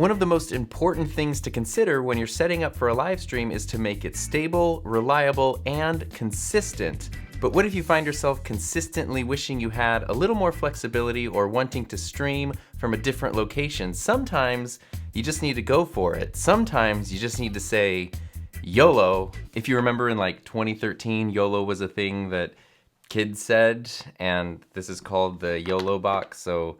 One of the most important things to consider when you're setting up for a live stream is to make it stable, reliable, and consistent. But what if you find yourself consistently wishing you had a little more flexibility or wanting to stream from a different location? Sometimes you just need to go for it. Sometimes you just need to say, YOLO. If you remember in like 2013, YOLO was a thing that kids said, and this is called the YoloBox. So,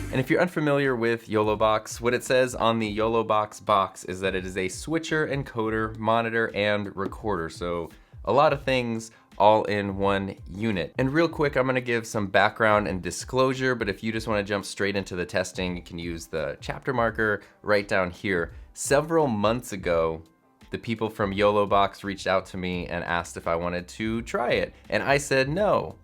and if you're unfamiliar with YoloBox, what it says on the YoloBox box is that it is a switcher, encoder, monitor, and recorder. So a lot of things all in one unit. And real quick, I'm gonna give some background and disclosure, but if you just wanna jump straight into the testing, you can use the chapter marker right down here. Several months ago, the people from YoloBox reached out to me and asked if I wanted to try it. And I said no.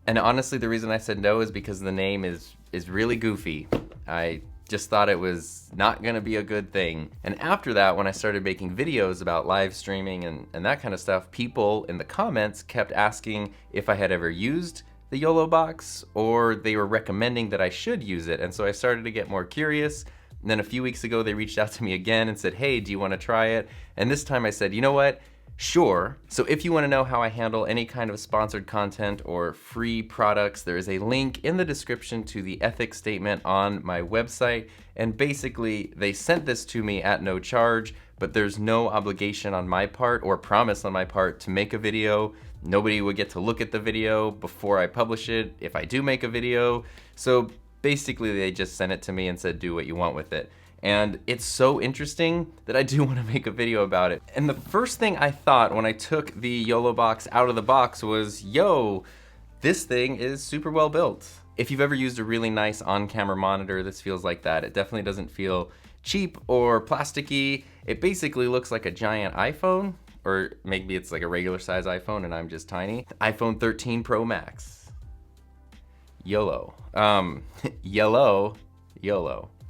And honestly, the reason I said no is because the name is really goofy. I just thought it was not gonna be a good thing. And after that, when I started making videos about live streaming and that kind of stuff, people in the comments kept asking if I had ever used the YoloBox, or they were recommending that I should use it. And so I started to get more curious. And then a few weeks ago, they reached out to me again and said, hey, do you wanna try it? And this time I said, you know what? Sure. So if you want to know how I handle any kind of sponsored content or free products, there is a link in the description to the ethics statement on my website. And basically, they sent this to me at no charge, but there's no obligation on my part or promise on my part to make a video. Nobody would get to look at the video before I publish it if I do make a video. So basically, they just sent it to me and said, do what you want with it. And it's so interesting that I do want to make a video about it. And the first thing I thought when I took the YoloBox out of the box was, yo, this thing is super well built. If you've ever used a really nice on-camera monitor, this feels like that. It definitely doesn't feel cheap or plasticky. It basically looks like a giant iPhone, or maybe it's like a regular size iPhone and I'm just tiny. iPhone 13 Pro Max. YOLO. YOLO.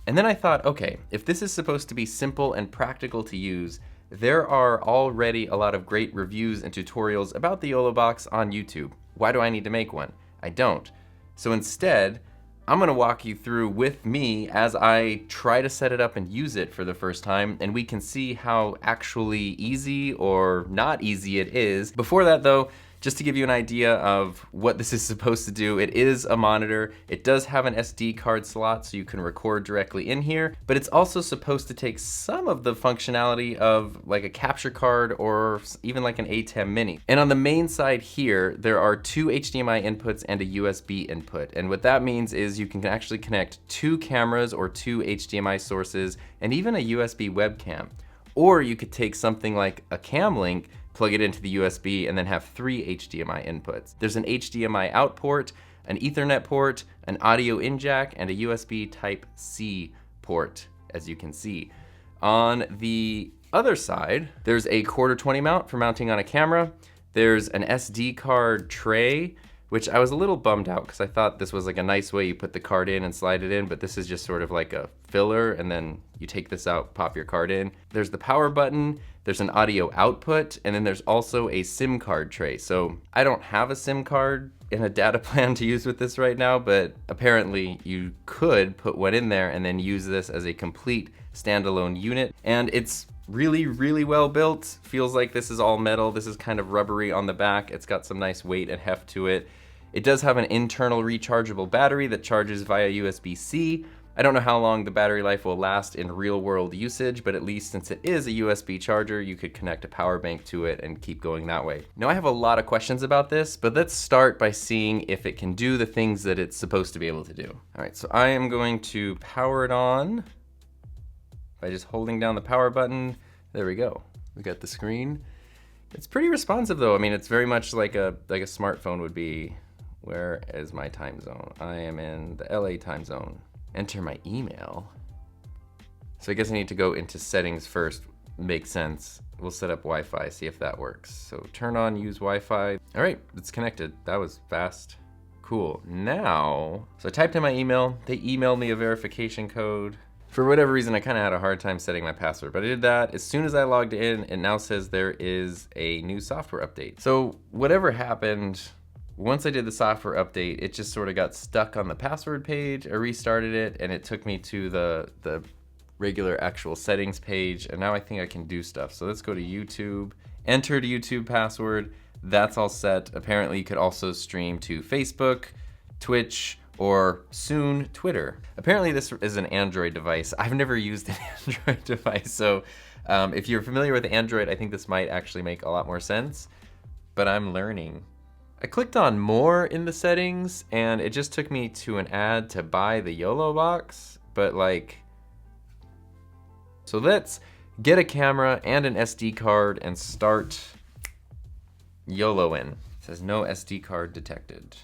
And then I thought, okay, if this is supposed to be simple and practical to use, there are already a lot of great reviews and tutorials about the YoloBox on YouTube. Why do I need to make one? I don't. So instead, I'm gonna walk you through with me as I try to set it up and use it for the first time, and we can see how actually easy or not easy it is. Before that though, just to give you an idea of what this is supposed to do, it is a monitor. It does have an SD card slot so you can record directly in here, but it's also supposed to take some of the functionality of like a capture card or even like an ATEM mini. And on the main side here, there are two HDMI inputs and a USB input. And what that means is you can actually connect two cameras or two HDMI sources and even a USB webcam. Or you could take something like a cam link, plug it into the USB, and then have three HDMI inputs. There's an HDMI out port, an Ethernet port, an audio in jack, and a USB Type-C port, as you can see. On the other side, there's a 1/4-20 mount for mounting on a camera. There's an SD card tray, which I was a little bummed out because I thought this was like a nice way you put the card in and slide it in, but this is just sort of like a filler, and then you take this out, pop your card in. There's the power button, there's an audio output, and then there's also a SIM card tray. So I don't have a SIM card in a data plan to use with this right now, but apparently you could put one in there and then use this as a complete standalone unit. And it's really, really well built. Feels like this is all metal. This is kind of rubbery on the back. It's got some nice weight and heft to it. It does have an internal rechargeable battery that charges via USB-C. I don't know how long the battery life will last in real world usage, but at least since it is a USB charger, you could connect a power bank to it and keep going that way. Now I have a lot of questions about this, but let's start by seeing if it can do the things that it's supposed to be able to do. All right, so I am going to power it on by just holding down the power button. There we go. We got the screen. It's pretty responsive though. I mean, it's very much like a smartphone would be. Where is my time zone? I am in the LA time zone. Enter my email. So I guess I need to go into settings first. Makes sense. We'll set up Wi-Fi, see if that works. So turn on use Wi-Fi. All right, it's connected. That was fast. Cool. Now, so I typed in my email. They emailed me a verification code. For whatever reason, I kind of had a hard time setting my password, but I did that. As soon as I logged in, it now says there is a new software update. So whatever happened once I did the software update, it just sort of got stuck on the password page. I restarted it and it took me to the regular actual settings page, and now I think I can do stuff. So let's go to YouTube, enter the YouTube password. That's all set. Apparently you could also stream to Facebook, Twitch, or soon Twitter. Apparently this is an Android device. I've never used an Android device, so if you're familiar with Android, I think this might actually make a lot more sense, but I'm learning. I clicked on more in the settings and it just took me to an ad to buy the YoloBox, but like, so let's get a camera and an SD card and start Yoloing. It says no SD card detected.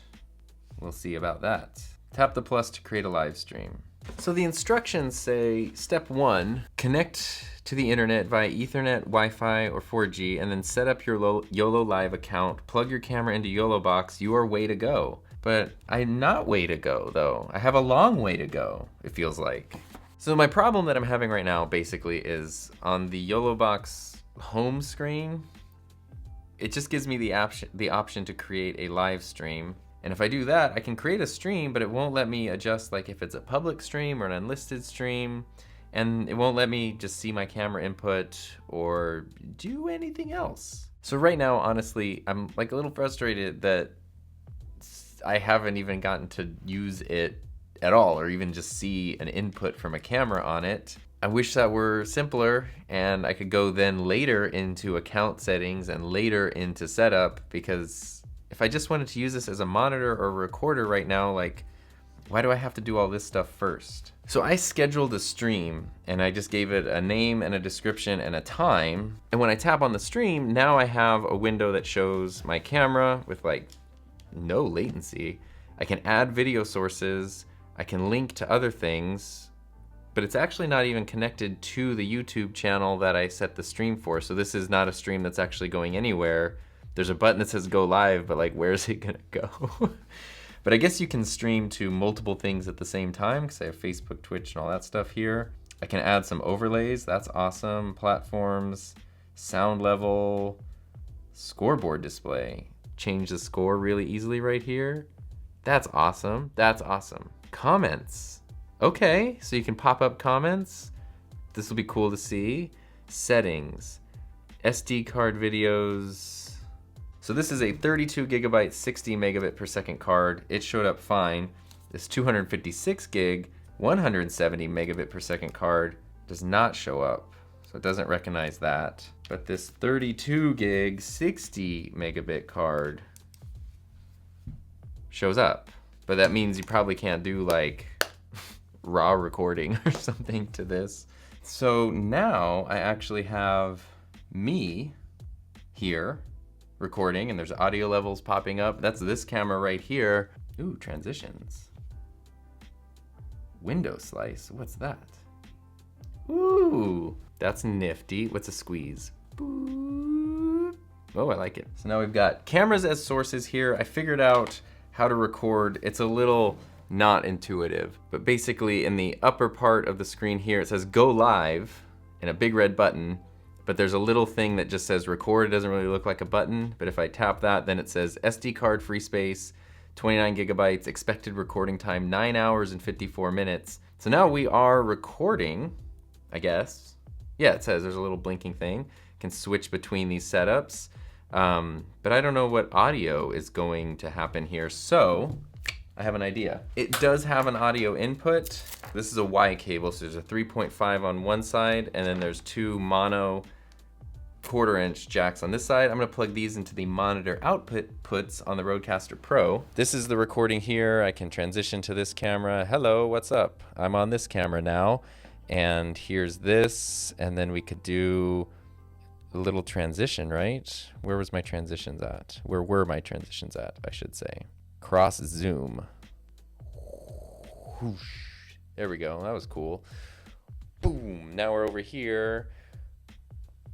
We'll see about that. Tap the plus to create a live stream. So the instructions say, step 1, connect to the internet via Ethernet, Wi-Fi, or 4G, and then set up your YOLO Live account, plug your camera into YoloBox, you are way to go. But I'm not way to go, though. I have a long way to go, it feels like. So my problem that I'm having right now, basically, is on the YoloBox home screen, it just gives me the option to create a live stream. And if I do that, I can create a stream, but it won't let me adjust like if it's a public stream or an unlisted stream. And it won't let me just see my camera input or do anything else. So right now, honestly, I'm like a little frustrated that I haven't even gotten to use it at all, or even just see an input from a camera on it. I wish that were simpler and I could go then later into account settings and later into setup, because if I just wanted to use this as a monitor or a recorder right now, like, why do I have to do all this stuff first? So I scheduled a stream and I just gave it a name and a description and a time. And when I tap on the stream, now I have a window that shows my camera with like no latency. I can add video sources. I can link to other things, but it's actually not even connected to the YouTube channel that I set the stream for. So this is not a stream that's actually going anywhere. There's a button that says go live, but like, where's it gonna go? But I guess you can stream to multiple things at the same time, because I have Facebook, Twitch, and all that stuff here. I can add some overlays, that's awesome. Platforms, sound level, scoreboard display. Change the score really easily right here. That's awesome, that's awesome. Comments, okay, so you can pop up comments. This will be cool to see. Settings, SD card videos. So this is a 32 gigabyte, 60 megabit per second card. It showed up fine. This 256 gig, 170 megabit per second card does not show up. So it doesn't recognize that. But this 32 gig, 60 megabit card shows up. But that means you probably can't do like raw recording or something to this. So now I actually have me here recording, and there's audio levels popping up. That's this camera right here. Ooh, transitions. Window slice, what's that? Ooh, that's nifty. What's a squeeze? Boop. Oh, I like it. So now we've got cameras as sources here. I figured out how to record. It's a little not intuitive, but basically in the upper part of the screen here, it says go live and a big red button. But there's a little thing that just says record. It doesn't really look like a button, but if I tap that, then it says SD card free space, 29 gigabytes, expected recording time, 9 hours and 54 minutes. So now we are recording, I guess. Yeah, it says there's a little blinking thing. Can switch between these setups. But I don't know what audio is going to happen here. So I have an idea. It does have an audio input. This is a Y cable, so there's a 3.5 on one side, and then there's two mono 1/4" jacks on this side. I'm gonna plug these into the monitor outputs on the Rodecaster Pro. This is the recording here. I can transition to this camera. Hello, what's up? I'm on this camera now, and here's this, and then we could do a little transition, right? Where was my transitions at? Where were my transitions at, I should say. Cross zoom. Whoosh. There we go, that was cool. Boom, now we're over here.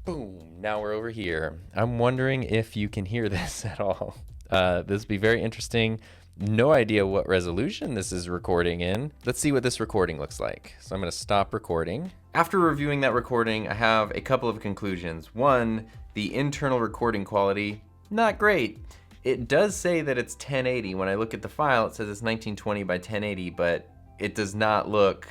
Boom, now we're over here. I'm wondering if you can hear this at all. This would be very interesting. No idea what resolution this is recording in. Let's see what this recording looks like. So I'm gonna stop recording. After reviewing that recording, I have a couple of conclusions. One, the internal recording quality, not great. It does say that it's 1080. When I look at the file, it says it's 1920 by 1080, but it does not look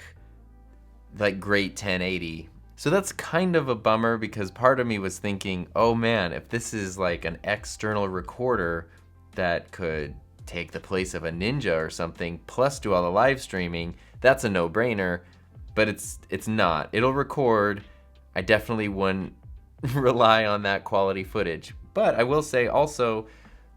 like great 1080. So that's kind of a bummer, because part of me was thinking, oh man, if this is like an external recorder that could take the place of a Ninja or something, plus do all the live streaming, that's a no-brainer. But it's not. It'll record. I definitely wouldn't rely on that quality footage. But I will say also,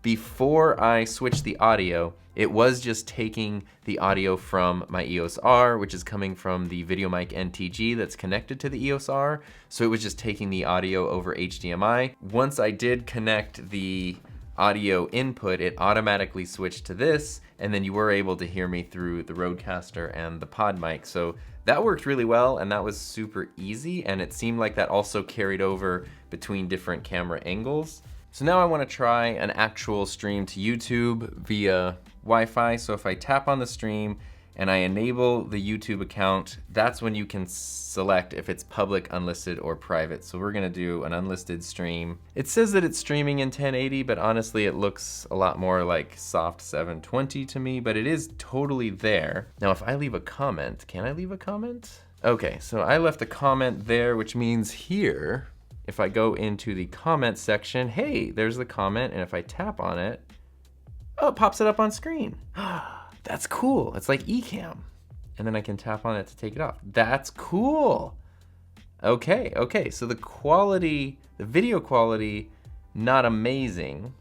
before I switched the audio, it was just taking the audio from my EOS R, which is coming from the VideoMic NTG that's connected to the EOS R. So it was just taking the audio over HDMI. Once I did connect the audio input, it automatically switched to this, and then you were able to hear me through the Rodecaster and the pod mic. So that worked really well, and that was super easy, and it seemed like that also carried over between different camera angles. So now I want to try an actual stream to YouTube via Wi-Fi. So if I tap on the stream and I enable the YouTube account, that's when you can select if it's public, unlisted, or private. So we're gonna do an unlisted stream. It says that it's streaming in 1080, but honestly it looks a lot more like soft 720 to me, but it is totally there. Now if I leave a comment, can I leave a comment? Okay, so I left a comment there, which means here, if I go into the comment section, hey, there's the comment, and if I tap on it, oh, it pops it up on screen. That's cool. It's like Ecamm. And then I can tap on it to take it off. That's cool. Okay, so the quality, the video quality, not amazing,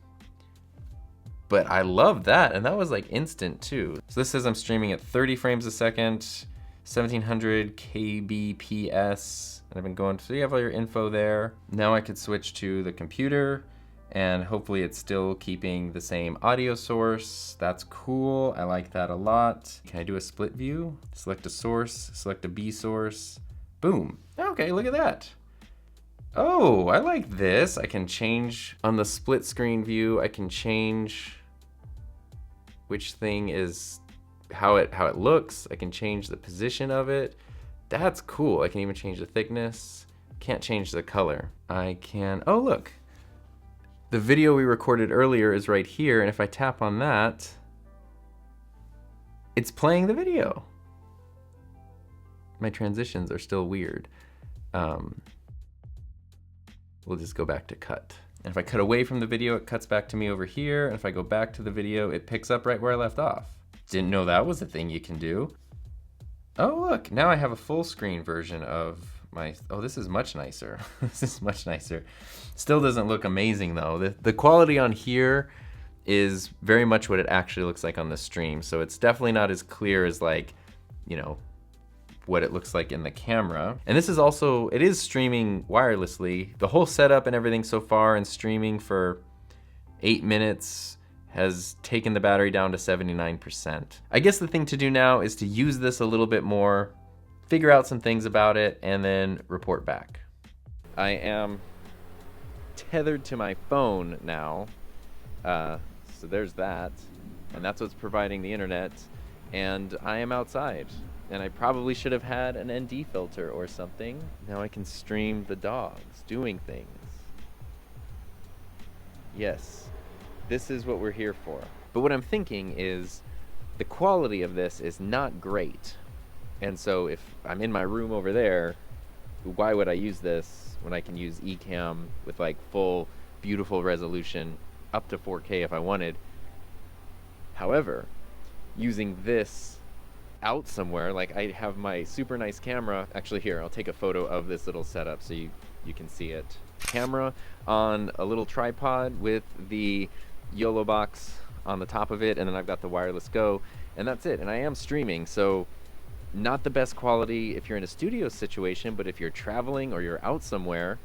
but I love that, and that was like instant too. So this says I'm streaming at 30 frames a second, 1700 kbps, and I've been going, so you have all your info there. Now I could switch to the computer, and hopefully it's still keeping the same audio source. That's cool, I like that a lot. Can I do a split view? Select a source, select a B source, boom. Okay, look at that. Oh, I like this. I can change on the split screen view, I can change which thing is, how it looks. I can change the position of it. That's cool. I can even change the thickness. Can't change the color. I can, oh look. The video we recorded earlier is right here, and if I tap on that, it's playing the video. My transitions are still weird. We'll just go back to cut. And if I cut away from the video, it cuts back to me over here, and if I go back to the video, it picks up right where I left off. Didn't know that was a thing you can do. Oh look, now I have a full screen version of my, oh, this is much nicer. This is much nicer. Still doesn't look amazing though. The quality on here is very much what it actually looks like on the stream. So it's definitely not as clear as, like, you know, what it looks like in the camera. And this is also, it is streaming wirelessly. The whole setup and everything so far and streaming for 8 minutes has taken the battery down to 79%. I guess the thing to do now is to use this a little bit more, figure out some things about it, and then report back. I am tethered to my phone now, so there's that, and that's what's providing the internet, and I am outside, and I probably should have had an ND filter or something. Now I can stream the dogs doing things. Yes, this is what we're here for. But what I'm thinking is the quality of this is not great. And so if I'm in my room over there, why would I use this when I can use Ecamm with like full, beautiful resolution up to 4K if I wanted? However, using this out somewhere, like I have my super nice camera, actually here, I'll take a photo of this little setup so you can see it. Camera on a little tripod with the YoloBox on the top of it, and then I've got the wireless Go, and that's it. And I am streaming, so not the best quality if you're in a studio situation, but if you're traveling or you're out somewhere,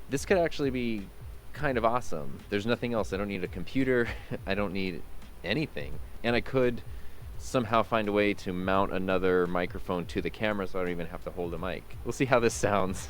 this could actually be kind of awesome. There's nothing else. I don't need a computer. I don't need anything. And I could somehow find a way to mount another microphone to the camera so I don't even have to hold a mic. We'll see how this sounds.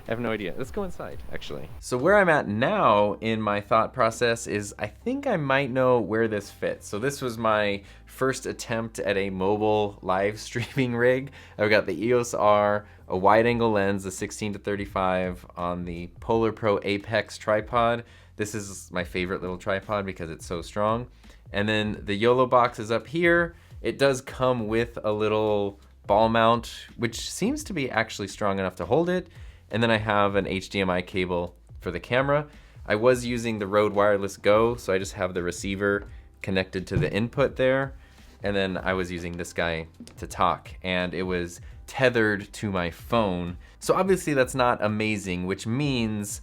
I have no idea. Let's go inside, actually. So where I'm at now in my thought process is I think I might know where this fits. So this was my first attempt at a mobile live streaming rig. I've got the EOS R, a wide angle lens, the 16 to 35 on the Polar Pro Apex tripod. This is my favorite little tripod because it's so strong. And then the YoloBox is up here. It does come with a little ball mount, which seems to be actually strong enough to hold it. And then I have an HDMI cable for the camera. I was using the Rode Wireless Go, so I just have the receiver connected to the input there. And then I was using this guy to talk, and it was tethered to my phone. So obviously that's not amazing, which means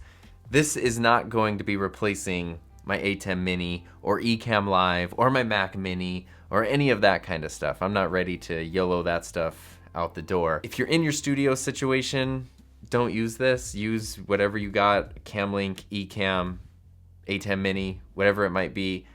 this is not going to be replacing my A10 Mini or Ecamm Live or my Mac Mini or any of that kind of stuff. I'm not ready to YOLO that stuff out the door. If you're in your studio situation, don't use this. Use whatever you got, Camlink, Ecamm, A10 Mini, whatever it might be.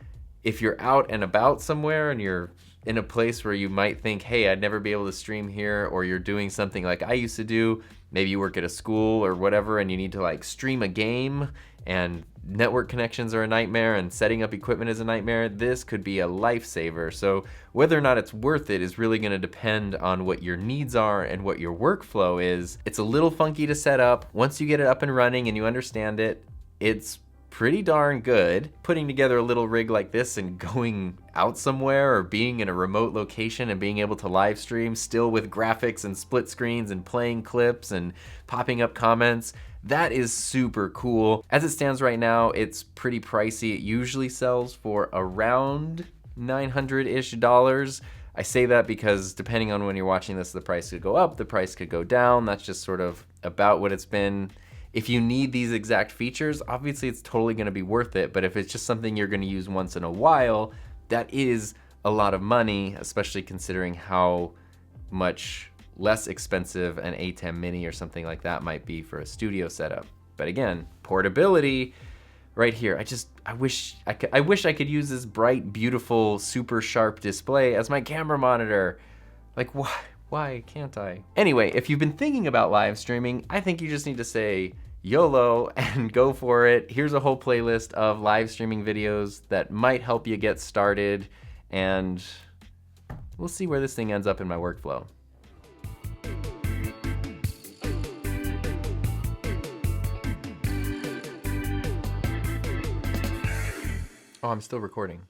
If you're out and about somewhere and you're in a place where you might think, hey, I'd never be able to stream here, or you're doing something like I used to do, maybe you work at a school or whatever and you need to like stream a game and network connections are a nightmare and setting up equipment is a nightmare, this could be a lifesaver. So whether or not it's worth it is really gonna depend on what your needs are and what your workflow is. It's a little funky to set up. Once you get it up and running and you understand it, it's pretty darn good. Putting together a little rig like this and going out somewhere or being in a remote location and being able to live stream still with graphics and split screens and playing clips and popping up comments, that is super cool. As it stands right now, it's pretty pricey. It usually sells for around $900-ish. I say that because depending on when you're watching this, the price could go up, the price could go down. That's just sort of about what it's been. If you need these exact features, obviously it's totally gonna be worth it, but if it's just something you're gonna use once in a while, that is a lot of money, especially considering how much less expensive an A10 Mini or something like that might be for a studio setup. But again, portability right here. I wish I could use this bright, beautiful, super sharp display as my camera monitor. Like, why can't I? Anyway, if you've been thinking about live streaming, I think you just need to say YOLO and go for it. Here's a whole playlist of live streaming videos that might help you get started, and we'll see where this thing ends up in my workflow. Oh, I'm still recording.